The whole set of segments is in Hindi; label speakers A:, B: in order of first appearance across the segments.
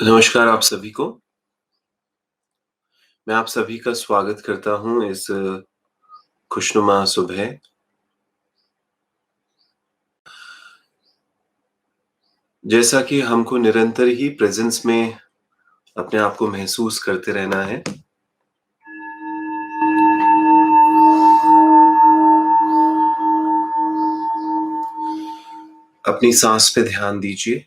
A: नमस्कार आप सभी को। मैं आप सभी का स्वागत करता हूँ इस खुशनुमा सुबह। जैसा कि हमको निरंतर ही प्रेज़ेंस में अपने आप को महसूस करते रहना है। अपनी साँस पे ध्यान दीजिए।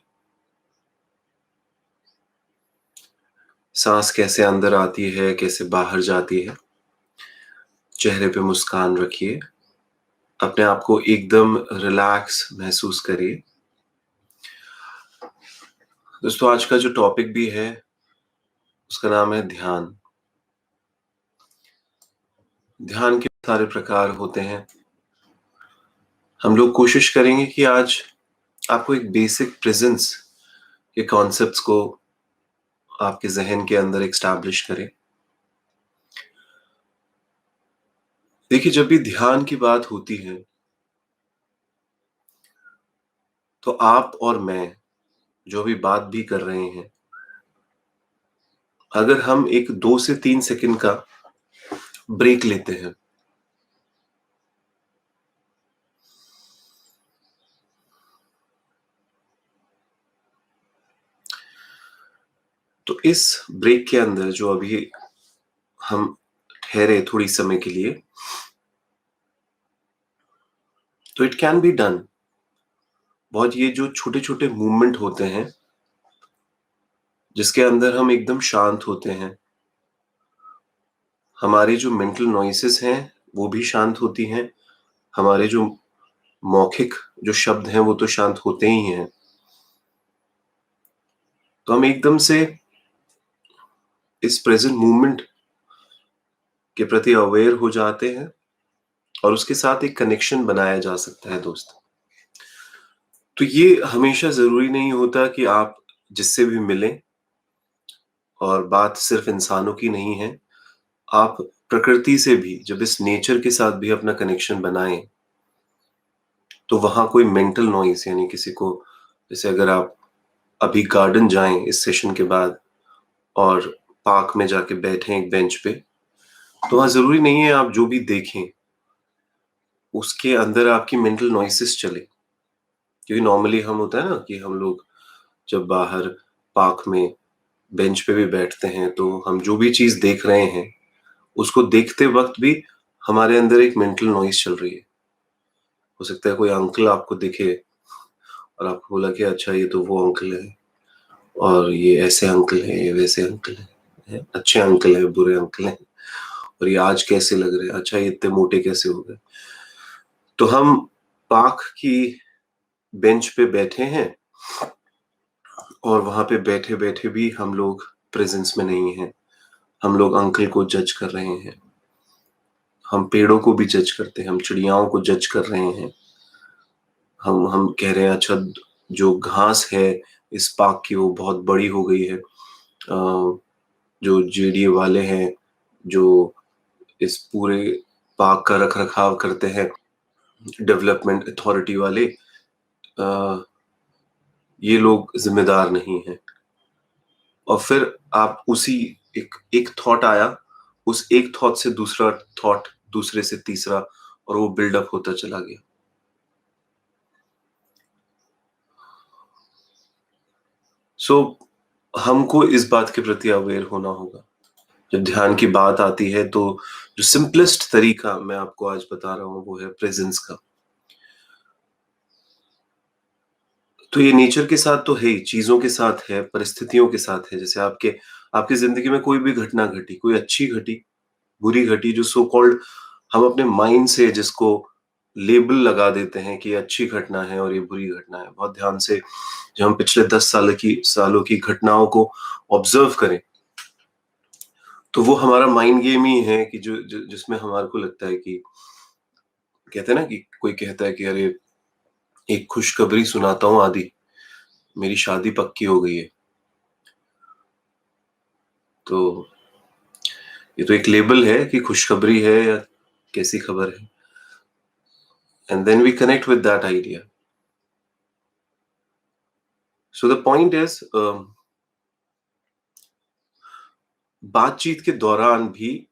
A: साँस कैसे अंदर आती है, कैसे बाहर जाती है। चेहरे पे मुस्कान रखिए। अपने आप को एकदम रिलैक्स महसूस करिए। दोस्तों आज का जो टॉपिक भी है, उसका नाम है ध्यान। ध्यान के सारे प्रकार होते हैं। हम लोग कोशिश करेंगे कि आज आपको एक बेसिक प्रेज़ेंस के कॉन्सेप्ट्स को आपके ज़हन के अंदर एस्टैब्लिश करें। देखिए, जब भी ध्यान की बात होती है, तो आप और मैं जो भी बात भी कर रहे हैं, अगर हम एक 2 से 3 सेकंड का ब्रेक लेते हैं, तो इस ब्रेक के अंदर जो अभी हम ठहरे थोड़ी समय के लिए, तो इट कैन बी डन। बहुत ये जो छोटे-छोटे मूवमेंट होते हैं, जिसके अंदर हम एकदम शांत होते हैं, हमारे जो मेंटल नॉइसेस हैं, वो भी शांत होती हैं, हमारे जो मौखिक जो शब्द हैं, वो तो शांत होते ही हैं। तो हम एकदम से इस प्रेज़ेंट मोमेंट के प्रति अवेयर हो जाते हैं और उसके साथ एक कनेक्शन बनाया जा सकता है दोस्त। तो ये हमेशा ज़रूरी नहीं होता कि आप जिससे भी मिलें और बात सिर्फ़ इंसानों की नहीं है, आप प्रकृति से भी जब इस नेचर के साथ भी अपना कनेक्शन बनाएँ, तो वहाँ कोई मेंटल नॉइज़ यानी किसी को जैसे अगर आप अभी गार्डन जाएँ इस सेशन के बाद और पार्क में जाके बैठें एक बेंच पे, तो वहाँ ज़रूरी नहीं है आप जो भी देखें, उसके अंदर आपकी मेंटल नॉइसेस चले। क्योंकि नॉर्मली हम होता है ना कि हम लोग जब बाहर पार्क में बेंच पे भी बैठते हैं, तो हम जो भी चीज़ देख रहे हैं, उसको देखते वक़्त भी हमारे अंदर एक मेंटल नॉइज़ चल रही है। हो सकता है कोई अंकल आपको दिखे और आपको बोला कि अच्छा ये तो वो अंकल है और ये ऐसे अंकल हैं, ये वैसे अंकल हैं, अच्छे अंकल हैं, बुरे अंकल हैं और ये आज कैसे लग रहे हैं, अच्छा ये इतने मोटे कैसे हो गए। तो हम पार्क की बेंच पे बैठे हैं और वहाँ पे बैठे-बैठे भी हम लोग प्रेज़ेंस में नहीं हैं। हम लोग अंकल को जज कर रहे हैं। हम पेड़ों को भी जज करते हैं, हम चिड़ियाओं को जज कर रहे हैं। हम कह रहे हैं अच्छा जो घास है इस पार्क की वो बहुत बड़ी हो गई है। जो जेडीए वाले हैं, जो इस पूरे पार्क का रख-रखाव करते हैं, डेवलपमेंट अथॉरिटी वाले अ, ये लोग ज़िम्मेदार नहीं हैं। और फिर आप उसी एक एक थॉट आया, उस एक थॉट से दूसरा थॉट, दूसरे से तीसरा और वो बिल्डअप होता चला गया। सो हमको इस बात के प्रति अवेयर होना होगा। जब ध्यान की बात आती है तो जो सिंपलेस्ट तरीका मैं आपको आज बता रहा हूँ वो है प्रेज़ेंस का। तो ये नेचर के साथ तो है ही, चीज़ों के साथ है, परिस्थितियों के साथ है। जैसे आपके आपकी ज़िंदगी में कोई भी घटना घटी, कोई अच्छी घटी, बुरी घटी जो सो कॉल्ड हम अपने माइंड से जिसको लेबल लगा देते हैं कि ये अच्छी घटना है और ये बुरी घटना है। बहुत ध्यान से जब हम पिछले 10 सालों की घटनाओं को ऑब्ज़र्व करें, तो वो हमारा माइंड गेम ही है कि जिसमें हमारे को लगता है कि कहते हैं ना कि कोई कहता है कि अरे एक खुशखबरी सुनाता हूँ आदि, मेरी शादी पक्की हो गई है। तो ये तो एक लेबल है कि खुशखबरी है या कैसी खबर है and then we connect with that idea. So the point is बातचीत के दौरान भी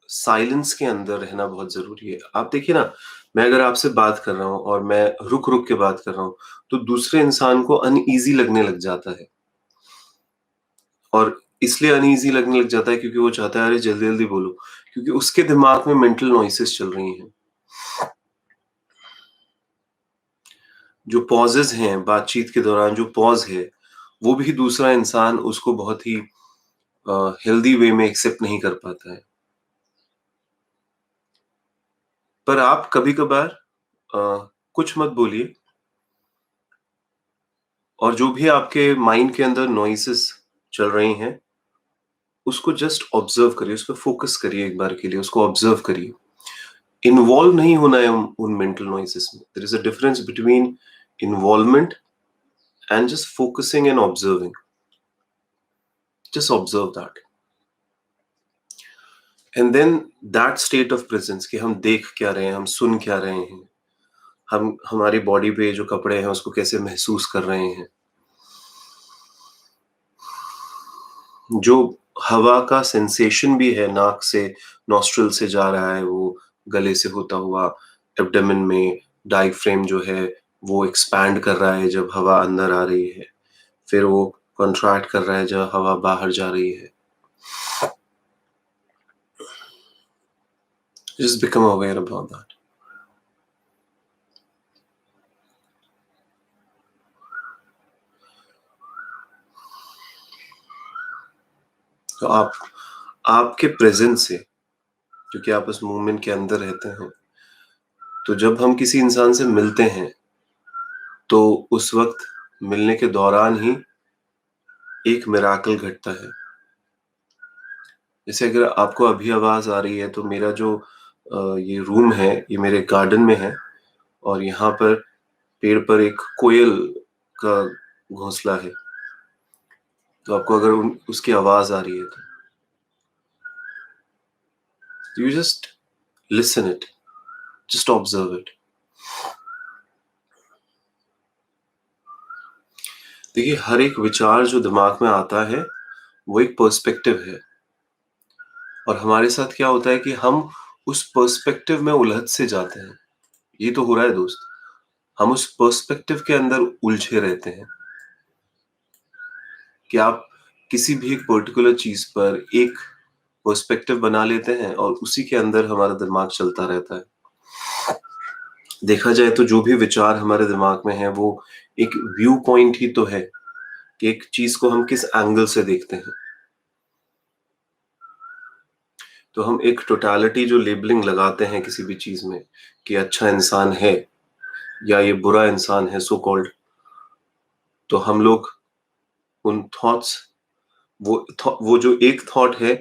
A: साइलेंस के अंदर रहना बहुत ज़रूरी है। आप देखिए ना, मैं अगर आपसे बात कर रहा हूँ और मैं रुक-रुक के बात कर रहा हूँ, तो दूसरे इंसान को अनईज़ी लगने लग जाता है और इसलिए अनईज़ी लगने लग जाता है क्योंकि वो चाहता है अरे जल्दी-जल्दी बोलो, क्योंकि उसके दिमाग में मेंटल नॉइसेस चल रही हैं। जो पॉजेज़ हैं, बातचीत के दौरान जो पॉज़ है, वो भी दूसरा इंसान उसको बहुत ही हेल्दी वे में एक्सेप्ट नहीं कर पाता है। पर आप कभी-कभार कुछ मत बोलिए और जो भी आपके माइंड के अंदर नॉइसेस चल रही हैं, उसको जस्ट ऑब्ज़र्व करिए, उस पे फ़ोकस करिए एक बार के लिए, उसको ऑब्ज़र्व करिए। इन्वॉल्व नहीं होना है उन मेंटल नॉइसेस में। There is a difference between involvement and just focusing and observing. Just observe that and then that state of presence कि हम देख क्या रहे हैं, हम सुन क्या रहे हैं, हम हमारी बॉडी पे जो कपड़े हैं, उसको कैसे महसूस कर रहे हैं। जो हवा का सेंसेशन भी है नाक से नॉस्ट्रिल से जा रहा है वो गले से होता हुआ एब्डोमेन में डायफ्रेम जो है वो एक्सपैंड कर रहा है जब हवा अंदर आ रही है, फिर वो कॉन्ट्रैक्ट कर रहा है जब हवा बाहर जा रही है। Just become aware about that. तो आप आपके प्रेजेंस से, क्योंकि आप उस मूवमेंट के अंदर रहते हैं, तो जब हम किसी इंसान से मिलते हैं तो उस वक्त मिलने के दौरान ही एक मिराकल घटता है। जैसे अगर आपको अभी आवाज़ आ रही है तो मेरा जो ये रूम है, ये मेरे गार्डन में है और यहाँ पर पेड़ पर एक कोयल का घोंसला है। तो आपको अगर उसकी आवाज़ आ रही है तो you just listen it, just observe it. देखिए, हर एक विचार जो दिमाग में आता है, वो एक पर्सपेक्टिव है और हमारे साथ क्या होता है कि हम उस पर्सपेक्टिव में उलझ से जाते हैं। ये तो हो रहा है दोस्त। हम उस पर्सपेक्टिव के अंदर उलझे रहते हैं कि आप किसी भी एक पर्टिकुलर चीज़ पर एक पर्सपेक्टिव बना लेते हैं और उसी के अंदर हमारा दिमाग चलता रहता है। देखा जाए तो जो भी विचार हमारे दिमाग में है वो एक व्यू पॉइंट ही तो है कि एक चीज़ को हम किस एंगल से देखते हैं। तो हम एक टोटैलिटी जो लेबलिंग लगाते हैं किसी भी चीज़ में कि अच्छा इंसान है या ये बुरा इंसान है सो कॉल्ड, तो हम लोग उन थॉट्स वो जो एक थॉट है,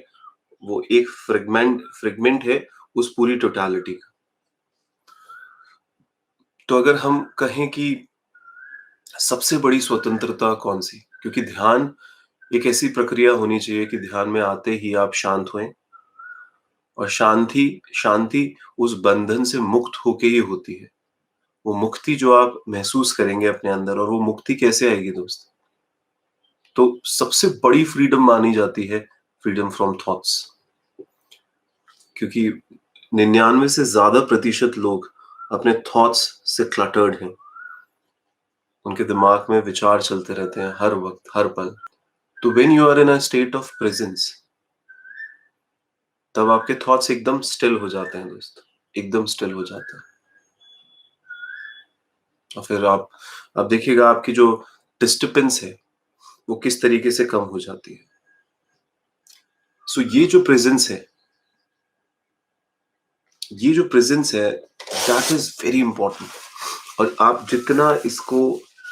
A: वो एक फ्रेगमेंट है उस पूरी टोटैलिटी का। तो अगर हम कहें कि सबसे बड़ी स्वतंत्रता कौन-सी? क्योंकि ध्यान एक ऐसी प्रक्रिया होनी चाहिए कि ध्यान में आते ही आप शांत होएँ और शांति शांति उस बंधन से मुक्त होके ही होती है। वो मुक्ति जो आप महसूस करेंगे अपने अंदर, और वो मुक्ति कैसे आएगी दोस्त? तो सबसे बड़ी फ्रीडम मानी जाती है फ्रीडम फ्रॉम थॉट्स, क्योंकि 99 से ज़्यादा प्रतिशत लोग अपने थॉट्स से क्लटर्ड हैं। उनके दिमाग में विचार चलते रहते हैं हर वक़्त, हर पल। तो when you are in a state of presence, तब आपके थॉट्स एकदम स्टिल हो जाते हैं दोस्त, एकदम स्टिल हो जाते हैं। और फिर आप देखिएगा आपकी जो डिस्टर्बेंस है, वो किस तरीके से कम हो जाती है। सो ये जो प्रेज़ेंस है, दैट इज़ वेरी इम्पोर्टेंट। और आप जितना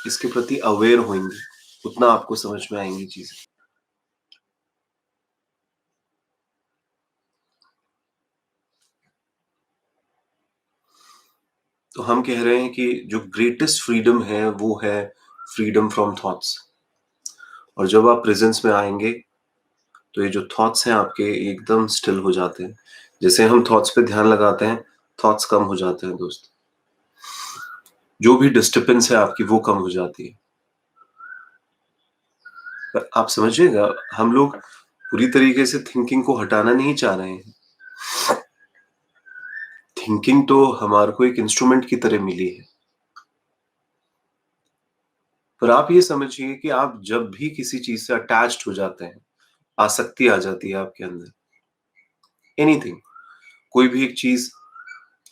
A: इसके प्रति अवेयर होंगे, उतना आपको समझ में आएँगी चीज़ें। तो हम कह रहे हैं कि जो ग्रेटेस्ट फ्रीडम है, वो है फ्रीडम फ्रॉम थॉट्स। और जब आप प्रेज़ेंस में आएँगे, तो ये जो थॉट्स हैं आपके एकदम स्टिल हो जाते हैं। जैसे हम थॉट्स पे ध्यान लगाते हैं, थॉट्स कम हो जाते हैं दोस्त। जो भी डिस्टर्बेंस है आपकी वो कम हो जाती है। पर आप समझिएगा, हम लोग पूरी तरीके से थिंकिंग को हटाना नहीं चाह रहे हैं। थिंकिंग तो हमारे को एक इंस्ट्रूमेंट की तरह मिली है। पर आप ये समझिए कि आप जब भी किसी चीज़ से अटैच्ड हो जाते हैं, आसक्ति आ जाती है आपके अंदर, एनीथिंग, कोई भी एक चीज़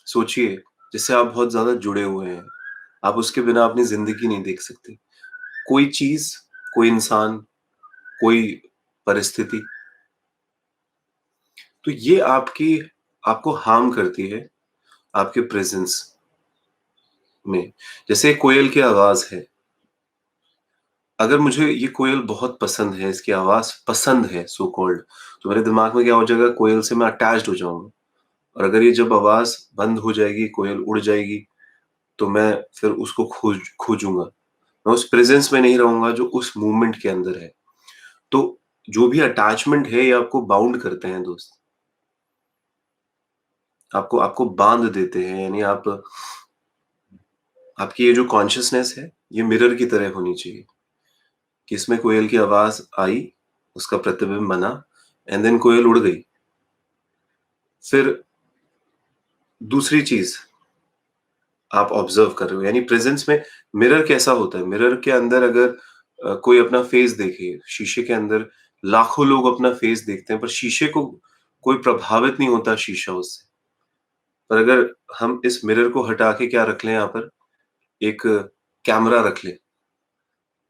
A: सोचिए जिससे आप बहुत ज़्यादा जुड़े हुए हैं। आप उसके बिना अपनी ज़िंदगी नहीं देख सकते। कोई चीज़, कोई इंसान, कोई परिस्थिति, तो ये आपको हार्म करती है आपके प्रेज़ेंस में। जैसे कोयल की आवाज़ है, अगर मुझे ये कोयल बहुत पसंद है, इसकी आवाज़ पसंद है सो कॉल्ड, तो मेरे दिमाग में क्या हो जाएगा, कोयल से मैं अटैच्ड हो जाऊँगा। और अगर ये जब आवाज़ बंद हो जाएगी, कोयल उड़ जाएगी, तो मैं फिर उसको खोजूँगा। मैं उस प्रेज़ेंस में नहीं रहूँगा जो उस मोमेंट के अंदर है। तो जो भी अटैचमेंट है, ये आपको बाउंड करते हैं दोस्त। आपको आपको बाँध देते हैं, यानी आपकी ये जो कॉन्शसनेस है, ये मिरर की तरह होनी चाहिए कि इसमें कोयल की आवाज़ आई, उसका प्रतिबिंब बना एंड देन कोयल उड़ गई। फिर दूसरी चीज़ आप ऑब्ज़र्व कर रहे हो, यानी प्रेज़ेंस में मिरर कैसा होता है? मिरर के अंदर अगर कोई अपना फेस देखे, शीशे के अंदर लाखों लोग अपना फेस देखते हैं, पर शीशे को कोई प्रभावित नहीं होता शीशा उससे। पर अगर हम इस मिरर को हटा के क्या रख लें यहाँ पर, एक कैमरा रख लें,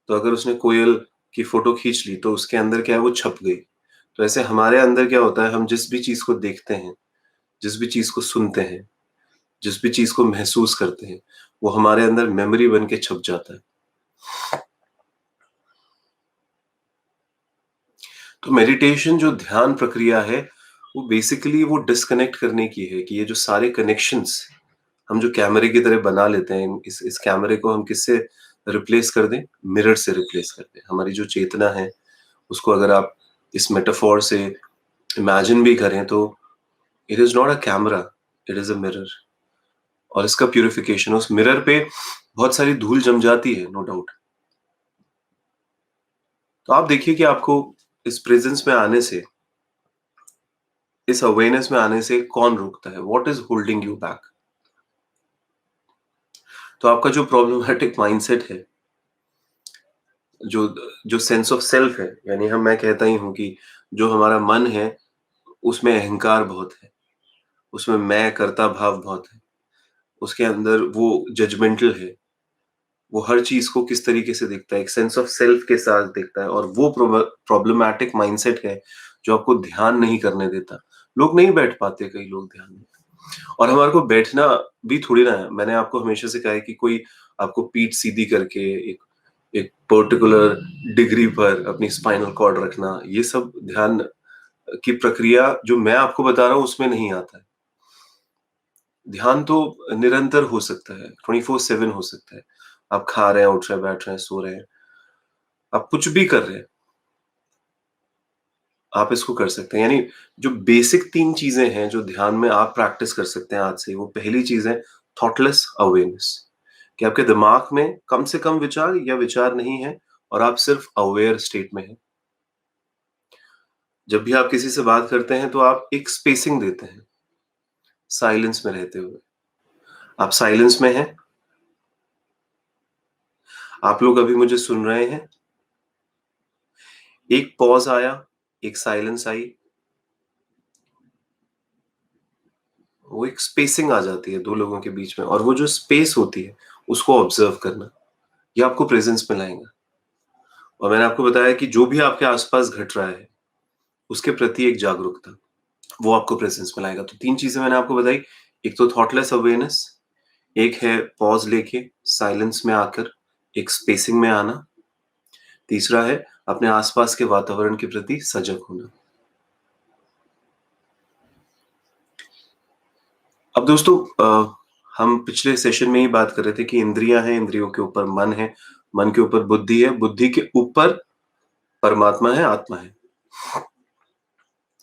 A: तो अगर उसने कोयल की फ़ोटो खींच ली, तो उसके अंदर क्या है, वो छप गई। तो ऐसे हमारे अंदर क्या होता है, हम जिस भी चीज़ को देखते हैं, जिस भी चीज़ को सुनते हैं, जिस भी चीज़ को महसूस करते हैं, वो हमारे अंदर मेमोरी बन के छप जाता है। तो मेडिटेशन जो ध्यान प्रक्रिया है, वो बेसिकली वो डिस्कनेक्ट करने की है कि ये जो सारे कनेक्शंस हम जो कैमरे की तरह बना लेते हैं, इस कैमरे को हम किससे रिप्लेस कर दें? मिरर से रिप्लेस कर दें। हमारी जो चेतना है, उसको अगर आप इस मेटाफोर से इमेजिन भी करें, तो it is not a camera, it is a mirror. और इसका प्यूरिफिकेशन, उस मिरर पे बहुत सारी धूल जम जाती है, नो डाउट। तो आप देखिए कि आपको इस प्रेज़ेंस में आने से, इस अवेयरनेस में आने से कौन रोकता है? What is holding you back? तो आपका जो प्रॉब्लमैटिक माइंडसेट है, जो जो सेंस ऑफ सेल्फ है, यानी हम मैं कहता ही हूँ कि जो हमारा मन है, उसमें अहंकार बहुत है, उसमें मैं कर्ता भाव बहुत है, उसके अंदर वो जजमेंटल है, वो हर चीज़ को किस तरीके से देखता है, एक सेंस ऑफ सेल्फ के साथ देखता है, और वो प्रॉब्लमैटिक माइंडसेट है, जो आपको ध्यान नहीं करने देता। लोग नहीं बैठ पाते, कई लोग ध्यान में। और हमारे को बैठना भी थोड़ी ना है। मैंने आपको हमेशा से कहा है कि कोई आपको पीठ सीधी करके एक एक पर्टिकुलर डिग्री पर अपनी स्पाइनल कॉर्ड रखना, ये सब ध्यान की प्रक्रिया जो मैं आपको बता रहा हूँ, उसमें नहीं आता है। ध्यान तो निरंतर हो सकता है, 24/7 हो सकता है। आप खा रहे हैं, उठ रहे हैं, बैठ रहे हैं, सो रहे हैं, आप कुछ भी कर रहे हैं, आप इसको कर सकते हैं। यानी जो बेसिक 3 चीज़ें हैं, जो ध्यान में आप प्रैक्टिस कर सकते हैं आज से, वो पहली चीज़ है थॉटलेस अवेयरनेस, कि आपके दिमाग में कम से कम विचार या विचार नहीं है, और आप सिर्फ अवेयर स्टेट में हैं। जब भी आप किसी से बात करते हैं, तो आप एक स्पेसिंग देते हैं, साइलेंस में रहते हुए। आप साइलेंस में हैं, आप लोग अभी मुझे सुन रहे हैं, एक पॉज़ आया, एक साइलेंस आई, वो एक स्पेसिंग आ जाती है 2 लोगों के बीच में, और वो जो स्पेस होती है, उसको ऑब्ज़र्व करना, ये आपको प्रेज़ेंस में लाएगा। और मैंने आपको बताया कि जो भी आपके आस-पास घट रहा है, उसके प्रति एक जागरूकता, वो आपको प्रेज़ेंस में लाएगा। तो 3 चीज़ें मैंने आपको बताई, एक तो थॉटलेस अवेयरनेस, एक है पॉज़ लेके साइलेंस में आकर एक स्पेसिंग में आना, तीसरा है अपने आस-पास के वातावरण के प्रति सजग होना। अब दोस्तों, हम पिछले सेशन में ही बात कर रहे थे कि इंद्रियाँ हैं, इंद्रियों के ऊपर मन है, मन के ऊपर बुद्धि है, बुद्धि के ऊपर परमात्मा है, आत्मा है।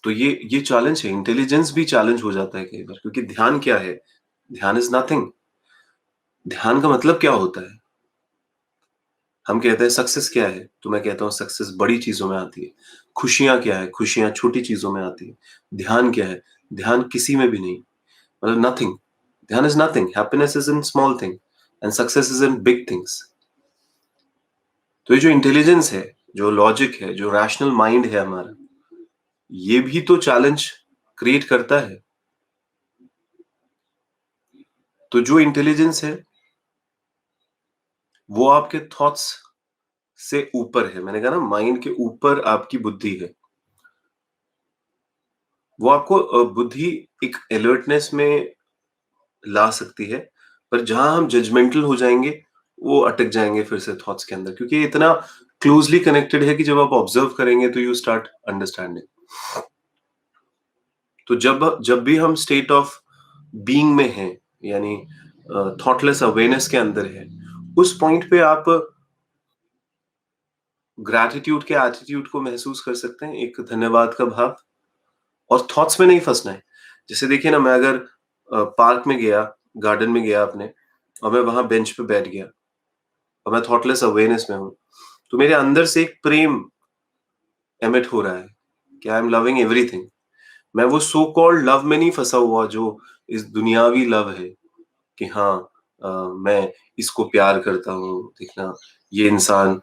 A: तो ये चैलेंज है, इंटेलिजेंस भी चैलेंज हो जाता है कई बार, क्योंकि ध्यान क्या है? ध्यान इज़ नथिंग। ध्यान का मतलब क्या होता है? हम कहते हैं सक्सेस क्या है? तो मैं कहता हूँ सक्सेस बड़ी चीज़ों में आती है। खुशियाँ क्या है? खुशियाँ छोटी चीज़ों में आती है। ध्यान क्या है? ध्यान किसी में भी नहीं, मतलब नथिंग। ध्यान is nothing, happiness is in small thing and success is in big things. तो ये जो इंटेलिजेंस है, जो लॉजिक है, जो रैशनल माइंड है हमारा, ये भी तो चैलेंज क्रिएट करता है। तो जो इंटेलिजेंस है, वो आपके थॉट्स से ऊपर है। मैंने कहा ना, माइंड के ऊपर आपकी बुद्धि है। वो आपको बुद्धि एक अलर्टनेस में ला सकती है, पर जहाँ हम जजमेंटल हो जाएँगे, वो अटक जाएँगे फिर से थॉट्स के अंदर, क्योंकि ये इतना क्लोज़ली कनेक्टेड है कि जब आप ऑब्ज़र्व करेंगे तो यू स्टार्ट अंडरस्टैंडिंग। तो जब जब भी हम स्टेट ऑफ बीइंग में हैं, यानी थॉटलेस अवेयरनेस के अंदर हैं, उस पॉइंट पे आप ग्रैटिट्यूड के एटीट्यूड को महसूस कर सकते हैं, एक धन्यवाद का भाव, और थॉट्स में नहीं फँसना है। जैसे देखिए ना, मैं अगर पार्क में गया, गार्डन में गया अपने, और मैं वहाँ बेंच पे बैठ गया और मैं थॉटलेस अवेयरनेस में हूँ, तो मेरे अंदर से एक प्रेम एमिट हो रहा है कि आई एम लविंग एवरीथिंग। मैं वो सो कॉल्ड लव में नहीं फँसा हुआ जो इस दुनियावी लव है कि हाँ, मैं इसको प्यार करता हूँ, देखना ये इंसान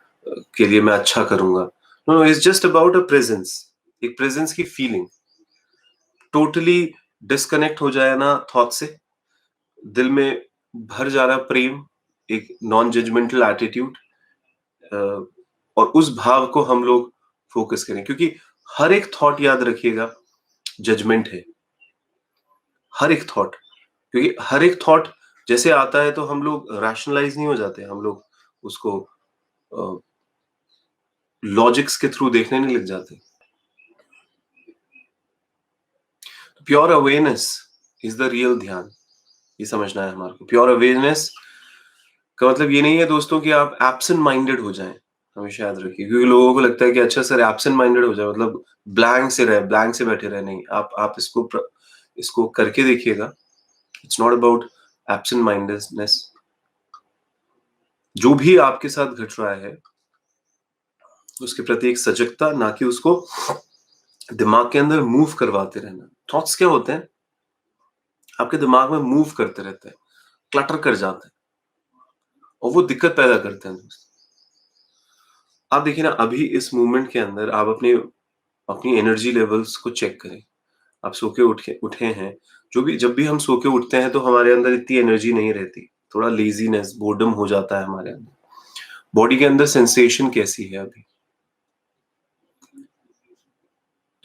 A: के लिए मैं अच्छा करूँगा। No, no, it's just about a presence, एक प्रेज़ेंस की फीलिंग। टोटली डिस्कनेक्ट हो जाए ना थॉट से, दिल में भर जा रहा प्रेम, एक नॉन जजमेंटल एटीट्यूड, अ, और उस भाव को हम लोग फ़ोकस करें, क्योंकि हर एक थॉट, याद रखिएगा, जजमेंट है। हर एक थॉट, क्योंकि हर एक थॉट जैसे आता है तो हम लोग रैशनलाइज़ नहीं हो जाते, हम लोग उसको अ, लॉजिक्स के थ्रू देखने नहीं लग जाते। Pure awareness is the real ध्यान, ये समझना है हमारे को। प्योर अवेयरनेस का मतलब ये नहीं है दोस्तों कि आप एब्सेंट माइंडेड हो जाएँ, हमेशा याद रखिए, क्योंकि लोगों को लगता है कि अच्छा सर एब्सेंट माइंडेड हो जाए मतलब ब्लैंक से बैठे रहे, नहीं, आप इसको करके देखिएगा। It's not about absent mindedness. जो भी आपके साथ घट रहा है, उसके प्रति एक सजगता, ना कि उसको दिमाग के अंदर मूव करवाते रहना। थॉट्स क्या होते हैं? आपके दिमाग में मूव करते रहते हैं, क्लटर कर जाते हैं, और वो दिक्कत पैदा करते हैं दोस्त। आप देखिए ना, अभी इस मूवमेंट के अंदर आप अपनी अपनी एनर्जी लेवल्स को चेक करें। आप सो के उठे हैं, जब भी हम सो के उठते हैं तो हमारे अंदर इतनी एनर्जी नहीं रहती। थोड़ा लेज़ीनेस, बोर्डम हो जाता है हमारे अंदर। बॉडी के अंदर सेंसेशन कैसी है अभी?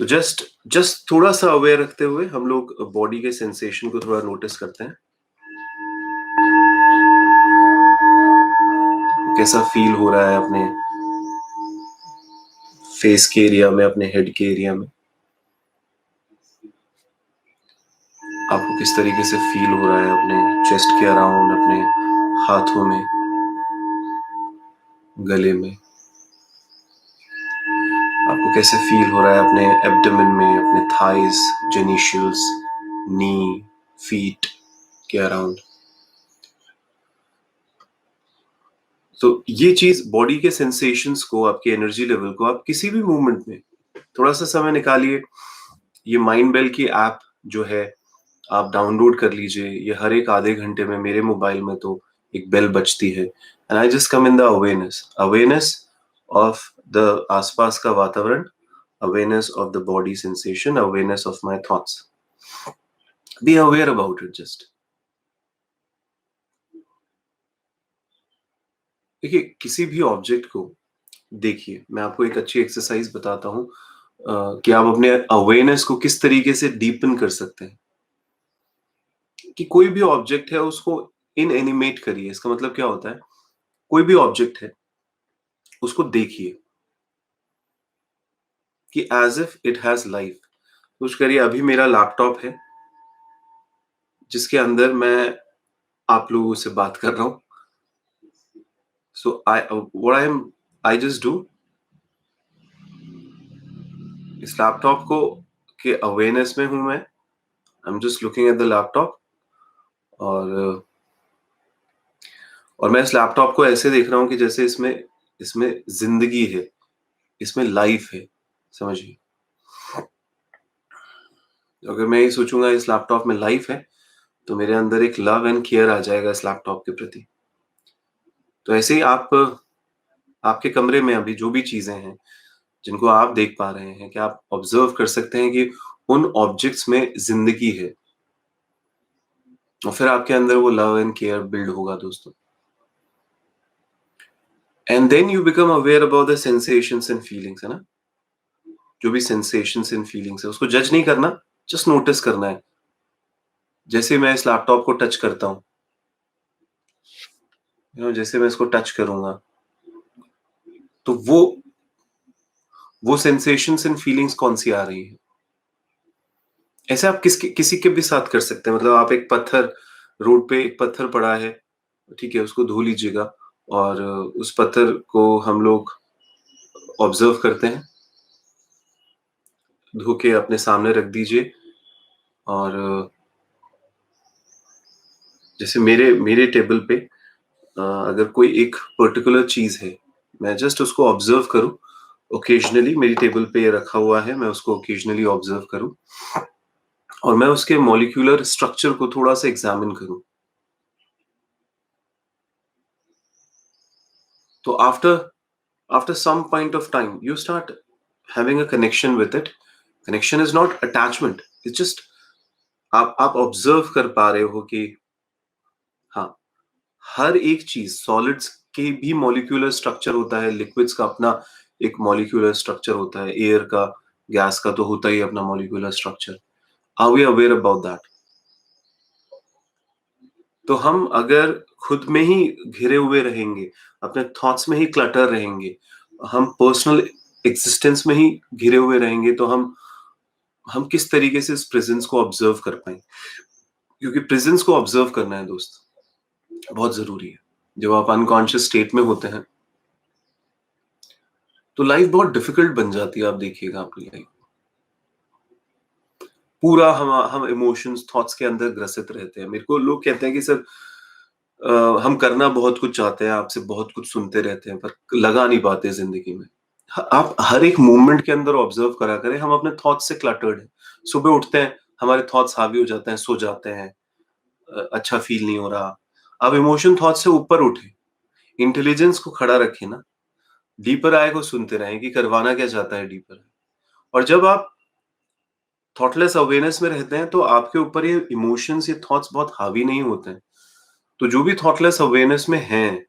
A: तो जस्ट जस्ट थोड़ा-सा अवेयर रखते हुए हम लोग बॉडी के सेंसेशन को थोड़ा नोटिस करते हैं। कैसा फील हो रहा है अपने फेस के एरिया में, अपने हेड के एरिया में? आपको किस तरीके से फील हो रहा है अपने चेस्ट के अराउंड, अपने हाथों में, गले में? आपको कैसे फील हो रहा है अपने एब्डोमेन में, अपने थाइज, जेनिशियल्स, नी, फीट के अराउंड? तो ये चीज, बॉडी के सेंसेशंस को, आपके एनर्जी लेवल को, आप किसी भी मूवमेंट में थोड़ा सा समय निकालिए। ये माइंड बेल की ऐप जो है, आप डाउनलोड कर लीजिए। ये हर एक आधे घंटे में मेरे मोबाइल में तो एक बेल बजती है, and I just come in the awareness, awareness of the आसपास का वातावरण, awareness of the body sensation, awareness of my thoughts. Be aware about it just. देखिए, किसी भी ऑब्जेक्ट को देखिए, मैं आपको एक अच्छी एक्सरसाइज बताता हूँ कि आप अपने अवेयरनेस को किस तरीके से डीपन कर सकते हैं। कि कोई भी ऑब्जेक्ट है उसको इनएनिमेट करिए। इसका मतलब क्या होता है? कोई भी ऑब्जेक्ट है, उसको देखिए कि as if it has life. कुछ करिए, अभी मेरा लैपटॉप है जिसके अंदर मैं आप लोगों से बात कर रहा हूँ। So I what I just do, इस लैपटॉप को के अवेयरनेस में हूं मैं। I am just looking at the laptop, और मैं इस लैपटॉप को ऐसे देख रहा हूँ कि जैसे इसमें इसमें ज़िंदगी है, इसमें लाइफ़ है, समझिए। अगर मैं ये सोचूँगा इस लैपटॉप में लाइफ़ है, तो मेरे अंदर एक लव एंड केयर आ जाएगा इस लैपटॉप के प्रति। तो ऐसे ही आप आपके कमरे में अभी जो भी चीज़ें हैं, जिनको आप देख पा रहे हैं, क्या आप ऑब्ज़र्व कर सकते हैं कि उन ऑब्जेक्ट्स में ज़िंदगी है? और फिर आपके अंदर वो लव एंड केयर बिल्ड होगा दोस्तों। And then you become aware about the sensations and feelings, है ना? जो भी सेंसेशंस एंड फीलिंग्स है, उसको जज नहीं करना, जस्ट नोटिस करना है। जैसे मैं इस लैपटॉप को टच करता हूँ, जैसे मैं इसको टच करूँगा, तो वो सेंसेशंस एंड फीलिंग्स कौन-सी आ रही हैं? ऐसे आप किसी के भी साथ कर सकते हैं। मतलब आप एक पत्थर रोड पे एक पत्थर पड़ा है, ठीक है, उसको धो लीजिएगा और उस पत्थर को हम लोग ऑब्ज़र्व करते हैं, धो के अपने सामने रख दीजिए और जैसे मेरे मेरे टेबल पे अगर कोई एक पर्टिकुलर चीज़ है, मैं जस्ट उसको ऑब्ज़र्व करूँ, ओकेजनली मेरी टेबल पे ये रखा हुआ है, मैं उसको ओकेजनली ऑब्ज़र्व करूँ और मैं उसके मॉलिक्यूलर स्ट्रक्चर को थोड़ा-सा एग्ज़ामिन करूँ। तो after some point of time you start having a connection with it. Connection is not attachment. It's just आप ऑब्जर्व कर पा रहे हो कि हाँ, हर एक चीज सॉलिड्स के भी मॉलिक्यूलर स्ट्रक्चर होता है, लिक्विड्स का अपना एक मॉलिक्यूलर स्ट्रक्चर होता है, एयर का, गैस का तो होता ही अपना molecular structure. Are we aware about that? तो हम अगर खुद में ही घिरे हुए रहेंगे, अपने थॉट्स में ही क्लटर रहेंगे, हम पर्सनल एग्जिस्टेंस में ही घिरे हुए रहेंगे, तो हम किस तरीके से इस प्रेजेंस को ऑब्जर्व कर पाएंगे? क्योंकि प्रेजेंस को ऑब्जर्व करना है दोस्त, बहुत जरूरी है। जब आप अनकॉन्शियस स्टेट में होते हैं तो लाइफ बहुत डिफिकल्ट बन जाती है। आप देखिएगा अपनी लाइफ पूरा हम इमोशंस थॉट्स के अंदर ग्रसित रहते हैं। मेरे को लोग कहते हैं कि सर हम करना बहुत कुछ चाहते हैं, आपसे बहुत कुछ सुनते रहते हैं, पर लगा नहीं पाते जिंदगी में। आप हर एक मूवमेंट के अंदर ऑब्जर्व करा करें, हम अपने थॉट्स से क्लटर्ड हैं। सुबह उठते हैं, हमारे थॉट्स हावी हो जाते हैं, सो जाते हैं, अच्छा फील नहीं हो रहा। अब इमोशन थॉट से ऊपर उठे, इंटेलिजेंस को खड़ा रखे ना, डीपर आय को सुनते रहें कि करवाना क्या चाहता है डीपर आय। और जब आप थॉटलेस अवेयरनेस में रहते हैं तो आपके ऊपर ये इमोशंस, ये थॉट्स बहुत हावी नहीं होते हैं। तो जो भी थॉटलेस अवेयरनेस में हैं,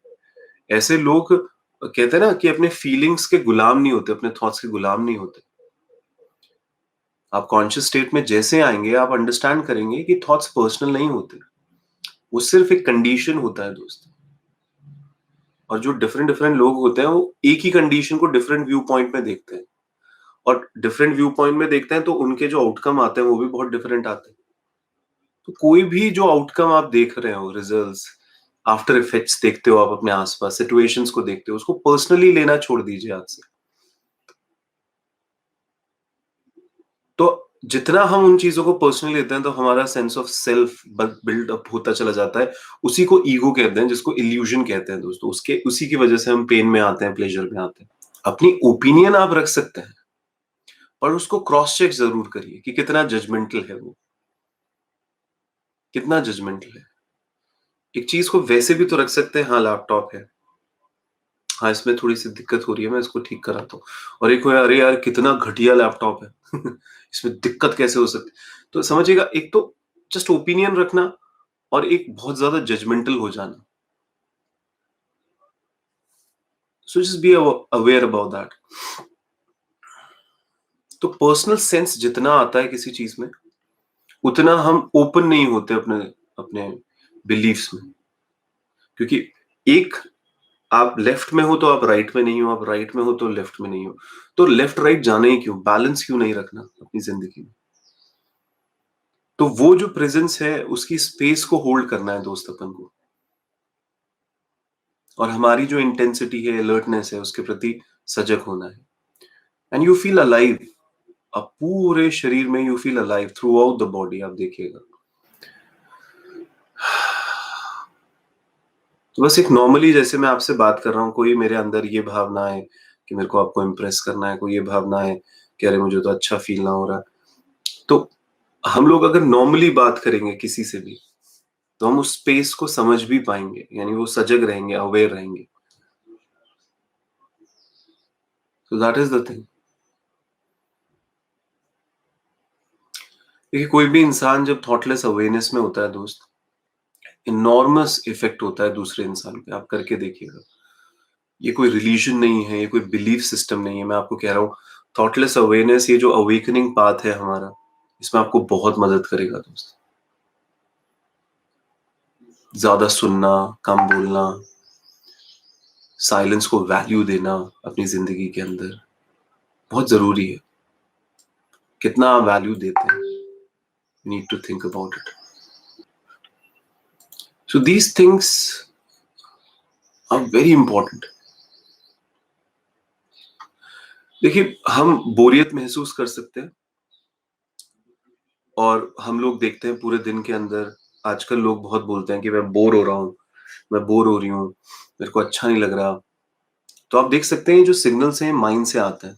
A: ऐसे लोग कहते हैं ना कि अपने फीलिंग्स के गुलाम नहीं होते, अपने थॉट्स के गुलाम नहीं होते। आप कॉन्शियस स्टेट में जैसे आएंगे, आप अंडरस्टैंड करेंगे कि थॉट्स पर्सनल नहीं होते, वो सिर्फ एक कंडीशन होता है दोस्त। और जो डिफरेंट डिफरेंट लोग होते हैं, वो एक ही कंडीशन को डिफरेंट व्यू पॉइंट में देखते हैं, और डिफरेंट व्यू पॉइंट में देखते हैं तो उनके जो आउटकम आते हैं वो भी बहुत डिफरेंट आते हैं। तो कोई भी जो आउटकम आप देख रहे हो, रिजल्ट्स, आफ्टर इफेक्ट्स देखते हो, आप अपने आसपास सिचुएशंस को देखते हो, उसको पर्सनली लेना छोड़ दीजिए आज से। तो जितना हम उन चीजों को पर्सनली लेते हैं, तो हमारा sense of self build up होता चला जाता है। उसी को ईगो कहते हैं, जिसको इल्यूजन कहते हैं दोस्तों। उसके उसी की वजह से हम पेन में आते हैं, प्लेजर में आते हैं। अपनी ओपिनियन आप रख सकते हैं, पर उसको क्रॉस चेक जरूर करिए कि कितना जजमेंटल है वो, कितना जजमेंटल है। एक चीज को वैसे भी तो रख सकते हैं, हाँ लैपटॉप है, हाँ इसमें थोड़ी सी दिक्कत हो रही है, मैं इसको ठीक कराता हूँ। और एक हो, अरे यार कितना घटिया लैपटॉप है इसमें दिक्कत कैसे हो सकती। तो समझिएगा, एक तो जस्ट ओपिनियन रखना और एक बहुत ज्यादा जजमेंटल हो जाना। So just be aware about that. तो पर्सनल सेंस जितना आता है किसी चीज में, उतना हम ओपन नहीं होते अपने अपने बिलीफ्स में। क्योंकि एक, आप लेफ्ट में हो तो आप राइट में नहीं हो, आप राइट में हो तो लेफ्ट में नहीं हो। तो लेफ्ट राइट जाना ही क्यों, बैलेंस क्यों नहीं रखना अपनी जिंदगी में? तो वो जो प्रेजेंस है, उसकी स्पेस को होल्ड करना है दोस्त अपन को। और हमारी जो इंटेंसिटी है, अलर्टनेस है, उसके प्रति सजग होना है। And you feel alive. अब पूरे शरीर में you feel alive through out the body, आप देखिएगा। तो बस एक नॉर्मली जैसे मैं आपसे बात कर रहा हूँ, कोई मेरे अंदर ये भावना है कि मेरे को आपको इम्प्रेस करना है, कोई ये भावना है कि अरे मुझे तो अच्छा फ़ील ना हो रहा। तो हम लोग अगर नॉर्मली बात करेंगे किसी से भी, तो हम उस स्पेस को समझ भी पाएँगे, यानी वो सजग रहेंगे, अवेयर रहेंगे। So that is the thing. देखिए, कोई भी इंसान जब थॉटलेस अवेयरनेस में होता है दोस्त, इनॉर्मस इफ़ेक्ट होता है दूसरे इंसान पे, आप करके देखिएगा। ये कोई रिलीजन नहीं है, ये कोई बिलीफ सिस्टम नहीं है, मैं आपको कह रहा हूँ, थॉटलेस अवेयरनेस ये जो अवेकनिंग पाथ है हमारा, इसमें आपको बहुत मदद करेगा दोस्त। ज़्यादा सुनना, कम बोलना, साइलेंस को वैल्यू देना अपनी ज़िंदगी के अंदर, बहुत ज़रूरी है। कितना आप वैल्यू देते हैं, you need to think about it. So these things are very important. देखिए, हम बोरियत महसूस कर सकते हैं और हम लोग देखते हैं पूरे दिन के अंदर, आजकल लोग बहुत बोलते हैं कि मैं बोर हो रहा हूँ, मैं बोर हो रही हूँ, मेरे को अच्छा नहीं लग रहा। तो आप देख सकते हैं ये जो सिग्नल्स हैं माइंड से आते हैं,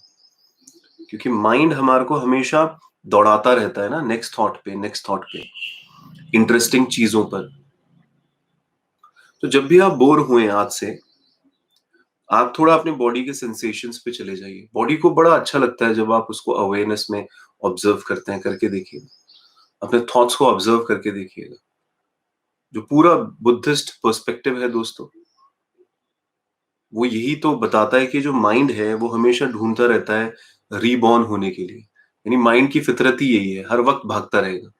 A: क्योंकि माइंड हमारे को हमेशा दौड़ाता रहता है ना, नेक्स्ट थॉट पे, नेक्स्ट थॉट पे, इंटरेस्टिंग चीज़ों पर। तो जब भी आप बोर हुए आज से, आप थोड़ा अपने बॉडी के सेंसेशंस पे चले जाइए। बॉडी को बड़ा अच्छा लगता है जब आप उसको अवेयरनेस में ऑब्जर्व करते हैं, करके देखिए। अपने थॉट्स को ऑब्जर्व करके देखिएगा। जो पूरा बुद्धिस्ट पर्सपेक्टिव है दोस्तों, वो यही तो बताता है कि जो माइंड है वो हमेशा ढूंढता रहता है रीबॉर्न होने के लिए। यानी माइंड की फितरत ही यही है, हर वक्त भागता रहेगा।